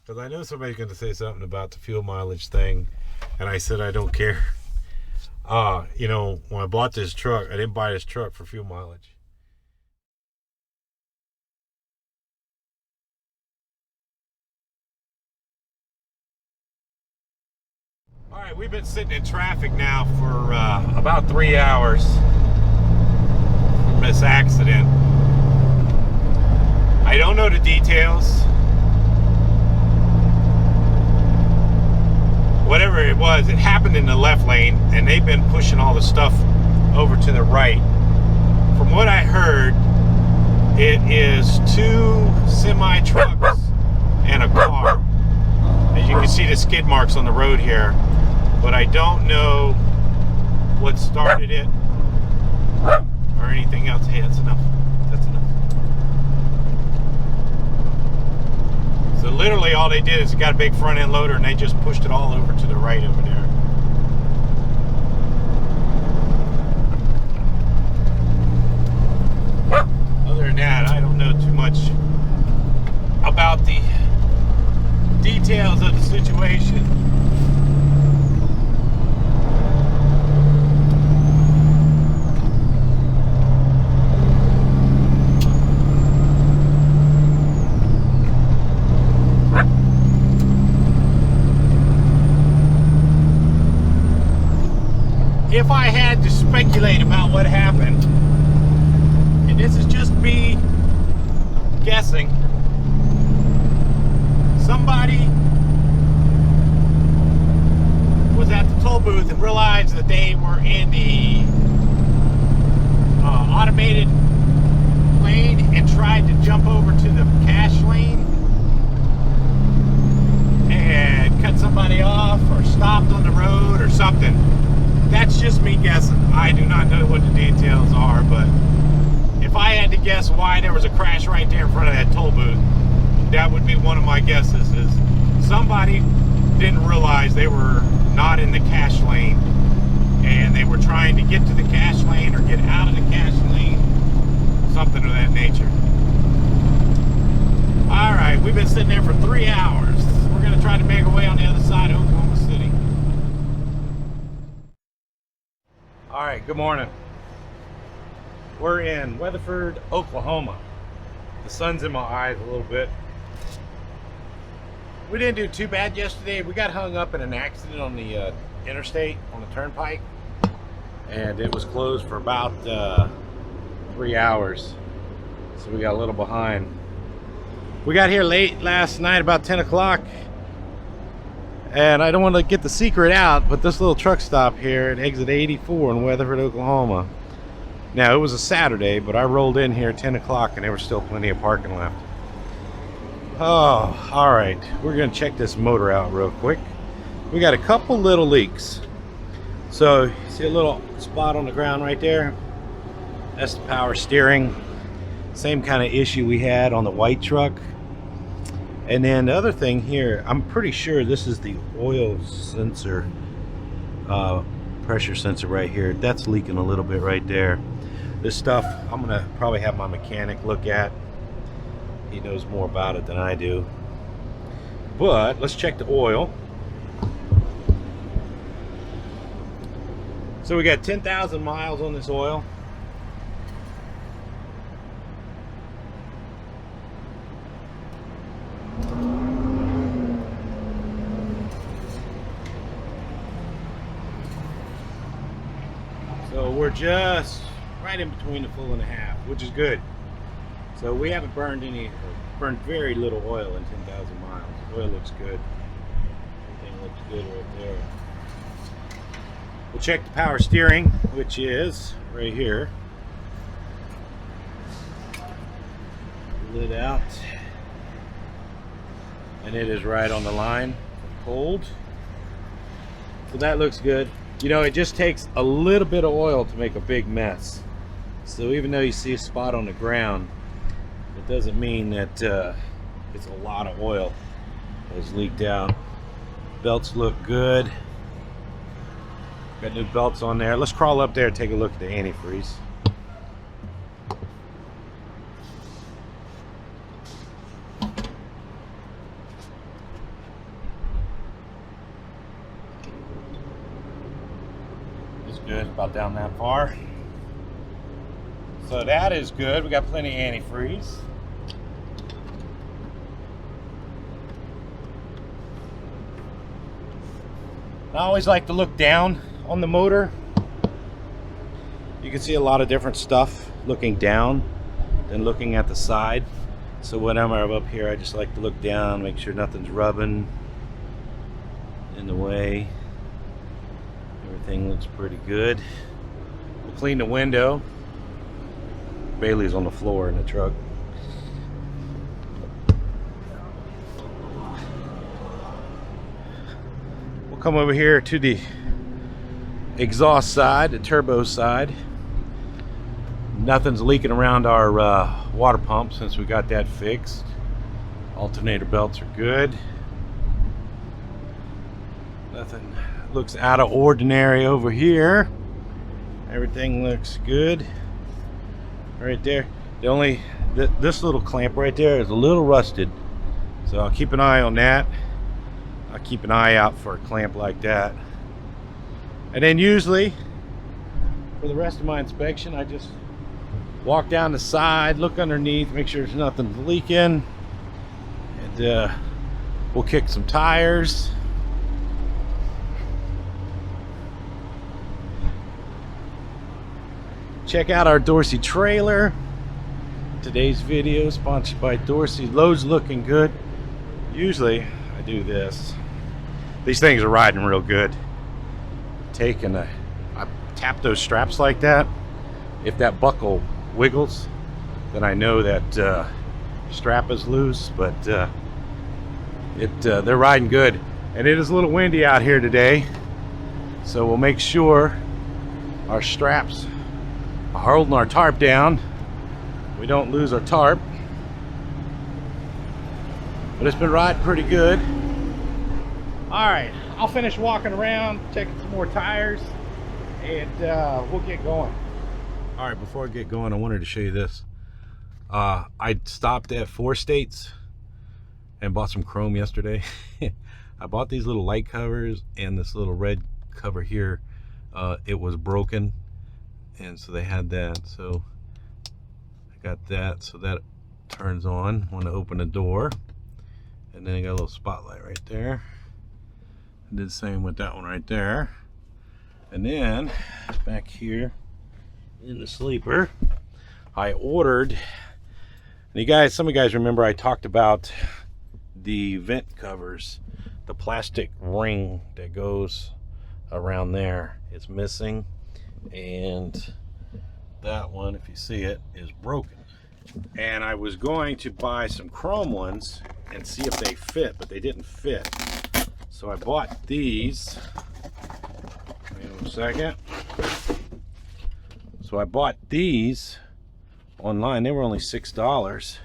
Because I know somebody's going to say something about the fuel mileage thing, and I said I don't care. You know, when I bought this truck, I didn't buy this truck for fuel mileage. All right, we've been sitting in traffic now for about 3 hours from this accident. I don't know the details. Whatever it was, it happened in the left lane, and they've been pushing all the stuff over to the right. From what I heard, it is 2 semi-trucks and a car. As you can see the skid marks on the road here, but I don't know what started it or anything else. Hey, that's enough. That's enough. So literally all they did is got a big front end loader and they just pushed it all over to the right over there. Other than that, I don't know too much about the details of the situation. If I had to speculate about what happened, and this is just me guessing, somebody was at the toll booth and realized that they were in the automated lane and tried to jump over to the cash lane and cut somebody off or stopped on the road or something. That's just me guessing. I do not know what the details are, but if I had to guess why there was a crash right there in front of that toll booth, that would be one of my guesses, is somebody didn't realize they were not in the cash lane and they were trying to get to the cash lane or get out of the cash lane, something of that nature. All right, we've been sitting there for 3 hours. We're going to try to make our way on the other side of Oklahoma City. All right, good morning. We're in Weatherford, Oklahoma. The sun's in my eyes a little bit. We didn't do too bad yesterday. We got hung up in an accident on the interstate, on the turnpike, and it was closed for about 3 hours. So we got a little behind. We got here late last night, about 10 o'clock. And I don't want to get the secret out, but this little truck stop here at exit 84 in Weatherford, Oklahoma. Now, it was a Saturday, but I rolled in here at 10 o'clock and there was still plenty of parking left. Oh, all right. We're going to check this motor out real quick. We got a couple little leaks. So, see a little spot on the ground right there? That's the power steering. Same kind of issue we had on the white truck. And then the other thing here, I'm pretty sure this is the oil sensor, pressure sensor right here. That's leaking a little bit right there. This stuff, I'm gonna probably have my mechanic look at. He knows more about it than I do. But let's check the oil. So we got 10,000 miles on this oil. So we're just right in between the full and a half, which is good. So we haven't burned very little oil in 10,000 miles. Oil looks good. Everything looks good right there. We'll check the power steering, which is right here. Lid out. And it is right on the line, cold. So that looks good. You know, it just takes a little bit of oil to make a big mess. So even though you see a spot on the ground, it doesn't mean that it's a lot of oil that's leaked out. Belts look good. Got new belts on there. Let's crawl up there and take a look at the antifreeze. good, about down that far. So that is good. We got plenty of antifreeze. I always like to look down on the motor. You can see a lot of different stuff looking down than looking at the side. So whenever I'm up here, I just like to look down, make sure nothing's rubbing in the way. Everything looks pretty good. We'll clean the window. Bailey's on the floor in the truck. We'll come over here to the exhaust side, the turbo side. Nothing's leaking around our water pump since we got that fixed. Alternator belts are good. Nothing looks out of ordinary over here. Everything looks good right there. The only this little clamp right there is a little rusted, so I'll keep an eye on that. I'll keep an eye out for a clamp like that. And then usually for the rest of my inspection, I just walk down the side, look underneath, make sure there's nothing leaking, and we'll kick some tires. Check out our Dorsey trailer. Today's video sponsored by Dorsey. Load's looking good. Usually I do this. These things are riding real good. I tap those straps like that. If that buckle wiggles, then I know that strap is loose, but they're riding good. And it is a little windy out here today, so we'll make sure our straps are holding our tarp down. We don't lose our tarp, but it's been riding pretty good. All right, I'll finish walking around, checking some more tires, and we'll get going. All right, before I get going, I wanted to show you this. I stopped at 4 States and bought some chrome yesterday. I bought these little light covers and this little red cover here. It was broken, and so they had that. So I got that, so that turns on when I open the door. And then I got a little spotlight right there. I did the same with that one right there. And then back here in the sleeper, I ordered, and you guys, some of you guys remember I talked about the vent covers, the plastic ring that goes around there. It's missing, and that one, if you see it, is broken. And I was going to buy some chrome ones and see if they fit, but they didn't fit. So I bought these. Wait a second. So I bought these online. They were only $6,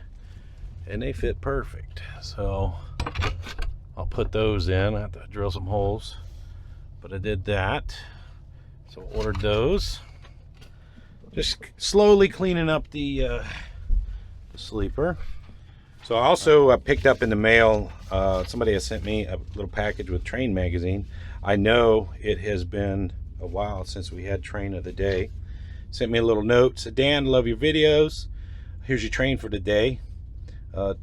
and they fit perfect. So I'll put those in. I have to drill some holes, but I did that. So I ordered those. Just slowly cleaning up the sleeper. So I also picked up in the mail, somebody has sent me a little package with Train magazine. I know it has been a while since we had Train of the Day. Sent me a little note, said, Dan, love your videos. Here's your train for the day.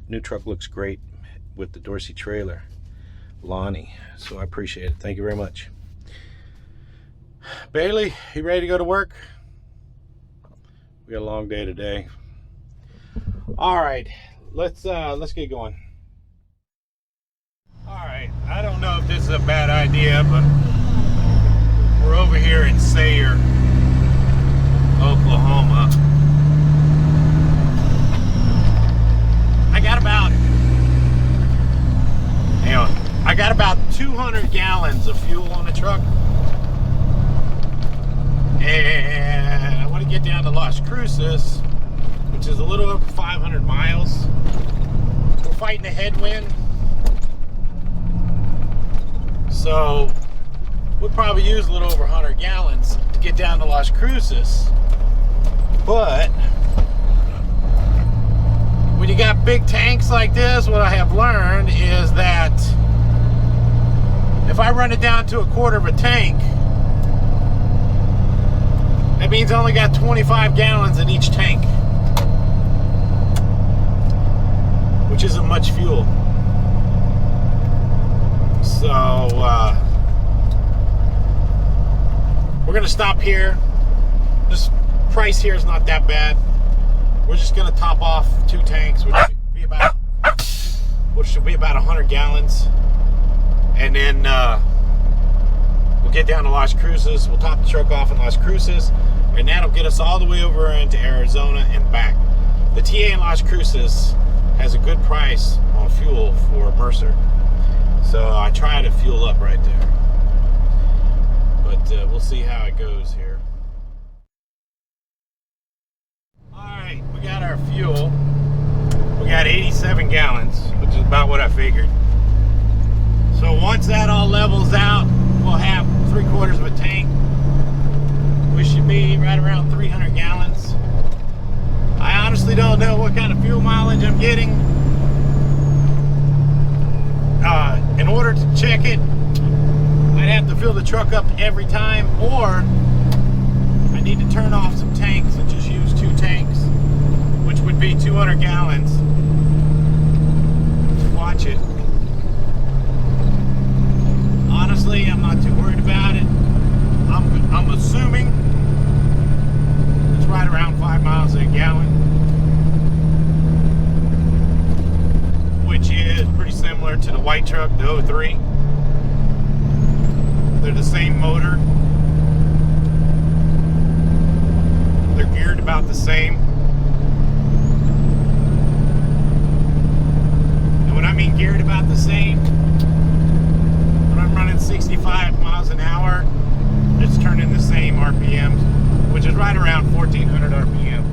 New truck looks great with the Dorsey trailer. Lonnie. So I appreciate it. Thank you very much. Bailey, you ready to go to work? We got a long day today. All right, let's get going. All right, I don't know if this is a bad idea, but we're over here in Sayre, Oklahoma. I got about 200 gallons of fuel on the truck, and I want to get down to Las Cruces, which is a little over 500 miles. We're fighting a headwind, so we'll probably use a little over 100 gallons to get down to Las Cruces. But when you got big tanks like this, what I have learned is that if I run it down to a quarter of a tank, That means I only got 25 gallons in each tank, which isn't much fuel. So we're gonna stop here. This price here is not that bad. We're just gonna top off 2 tanks, which should be about 100 gallons, and then we'll get down to Las Cruces. We'll top the truck off in Las Cruces, and that'll get us all the way over into Arizona and back. The TA in Las Cruces has a good price on fuel for Mercer, so I try to fuel up right there. But we'll see how it goes here. All right, we got our fuel. We got 87 gallons, which is about what I figured. So once that all levels out, we'll have 3/4 of a tank. We should be right around 300 gallons. I honestly don't know what kind of fuel mileage I'm getting. In order to check it, I'd have to fill the truck up every time, or I need to turn off some tanks and just use 2 tanks, which would be 200 gallons to watch it. Honestly, I'm not too worried about it. I'm assuming it's right around 5 miles a gallon, which is pretty similar to the white truck, the 03. They're the same motor. They're geared about the same. And when I mean geared about the same, when I'm running 65 miles an hour, it's turning the same RPMs, which is right around 1400 RPM.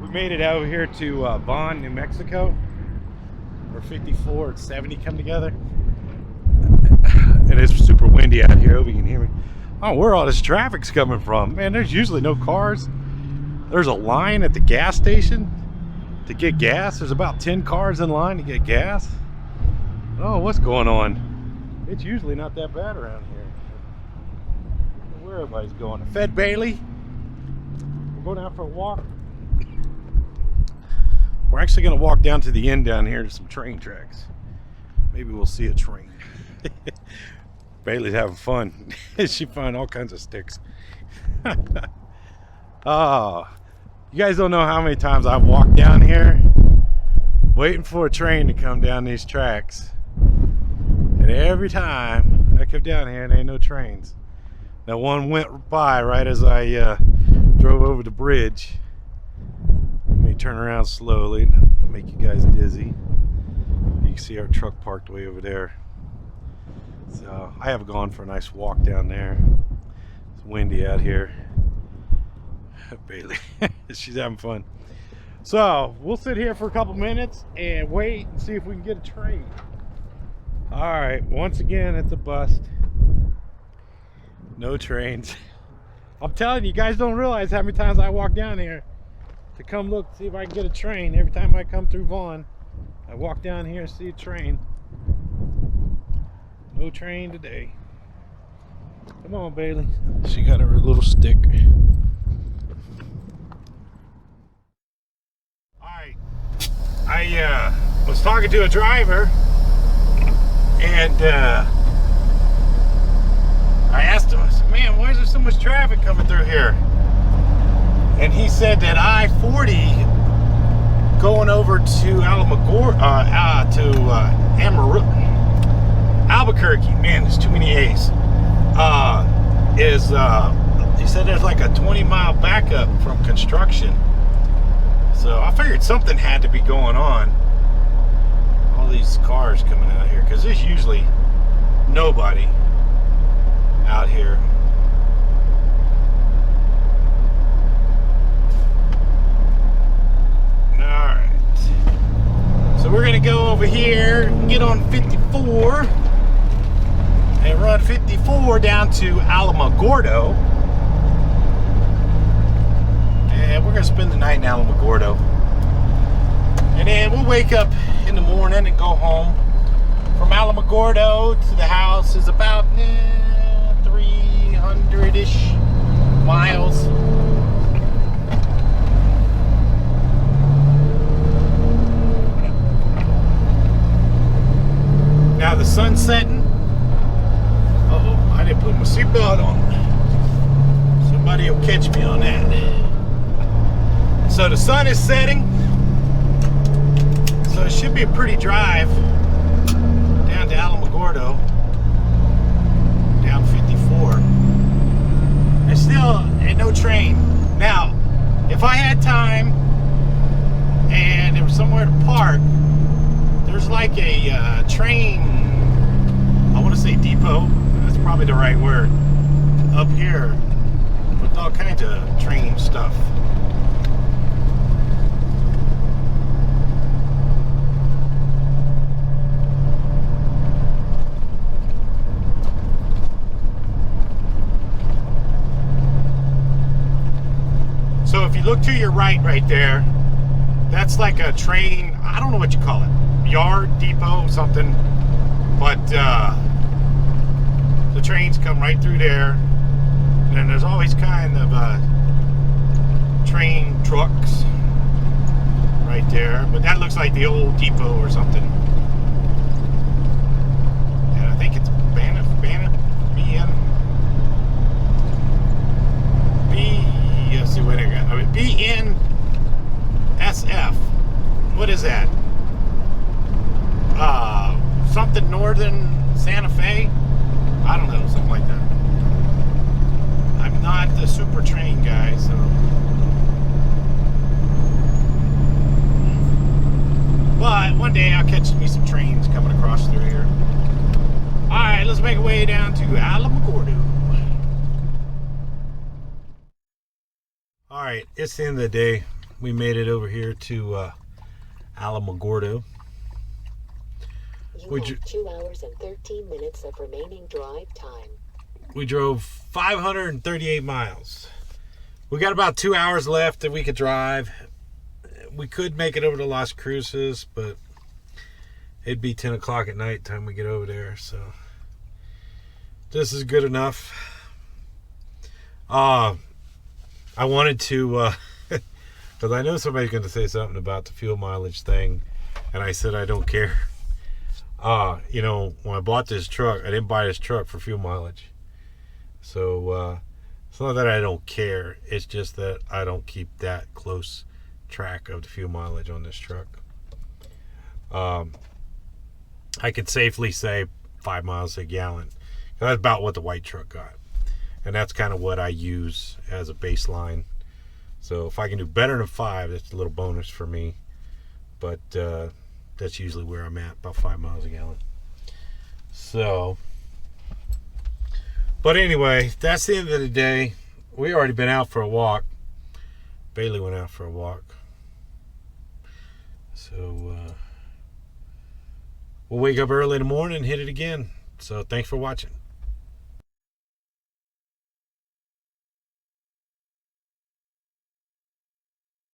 We made it over here to Vaughn, New Mexico, where 54 and 70 come together. And it's super windy out here. Hope you can hear me. Oh, where all this traffic's coming from? Man, there's usually no cars. There's a line at the gas station to get gas. There's about 10 cars in line to get gas. Oh, what's going on? It's usually not that bad around here. I don't know where everybody's going. Fed Bailey. We're going out for a walk. We're actually going to walk down to the end down here to some train tracks. Maybe we'll see a train. Bailey's having fun. She found all kinds of sticks. Oh, you guys don't know how many times I've walked down here waiting for a train to come down these tracks. And every time I come down here, there ain't no trains. Now one went by right as I drove over the bridge. Let me turn around slowly, make you guys dizzy. You can see our truck parked way over there. So I have gone for a nice walk down there. It's windy out here. Bailey, she's having fun. So we'll sit here for a couple minutes and wait and see if we can get a train. All right, once again, it's a bust. No trains. I'm telling you, you guys don't realize how many times I walk down here to come look, see if I can get a train. Every time I come through Vaughn, I walk down here and see a train. No train today. Come on, Bailey. She got her little stick. Alright. I was talking to a driver, and I asked him, I said, man, why is there so much traffic coming through here? And he said that I-40 going over to Albuquerque, man, there's too many A's, he said there's like a 20-mile backup from construction. So I figured something had to be going on. All these cars coming out here, because there's usually nobody out here. Alright. So we're going to go over here, get on 54, and run 54 down to Alamogordo. And we're going to spend the night in Alamogordo. And then we'll wake up in the morning and go home. From Alamogordo to the house is about 300 100-ish miles. Now the sun's setting. Uh-oh, I didn't put my seatbelt on. Somebody will catch me on that. So the sun is setting. So it should be a pretty drive down to Alamogordo. Down 54. There's still no train. Now, if I had time and there was somewhere to park, there's like a train, I want to say depot, that's probably the right word, up here with all kinds of train stuff. So if you look to your right there, that's like a train, I don't know what you call it, yard, depot, something, but the trains come right through there, and then there's always kind of train trucks right there, but that looks like the old depot or something. And I think it's let's see what I got. I mean, BNSF. What is that? Something Northern Santa Fe? I don't know, something like that. I'm not the super train guy, so. But one day I'll catch me some trains coming across through here. Alright, let's make our way down to Alamogordo. Alright, it's the end of the day. We made it over here to Alamogordo. You have 2 hours and 13 minutes of remaining drive time. We drove 538 miles. We got about 2 hours left that we could drive. We could make it over to Las Cruces, but it'd be 10 o'clock at night time we get over there, so this is good enough. I wanted to, because I know somebody's going to say something about the fuel mileage thing, and I said I don't care. You know, when I bought this truck, I didn't buy this truck for fuel mileage. So, it's not that I don't care. It's just that I don't keep that close track of the fuel mileage on this truck. I could safely say 5 miles a gallon. That's about what the white truck got. And that's kind of what I use as a baseline. So if I can do better than 5, that's a little bonus for me. But, that's usually where I'm at, about 5 miles a gallon. So, but anyway, that's the end of the day. We already been out for a walk. Bailey went out for a walk. So, we'll wake up early in the morning and hit it again. So, thanks for watching.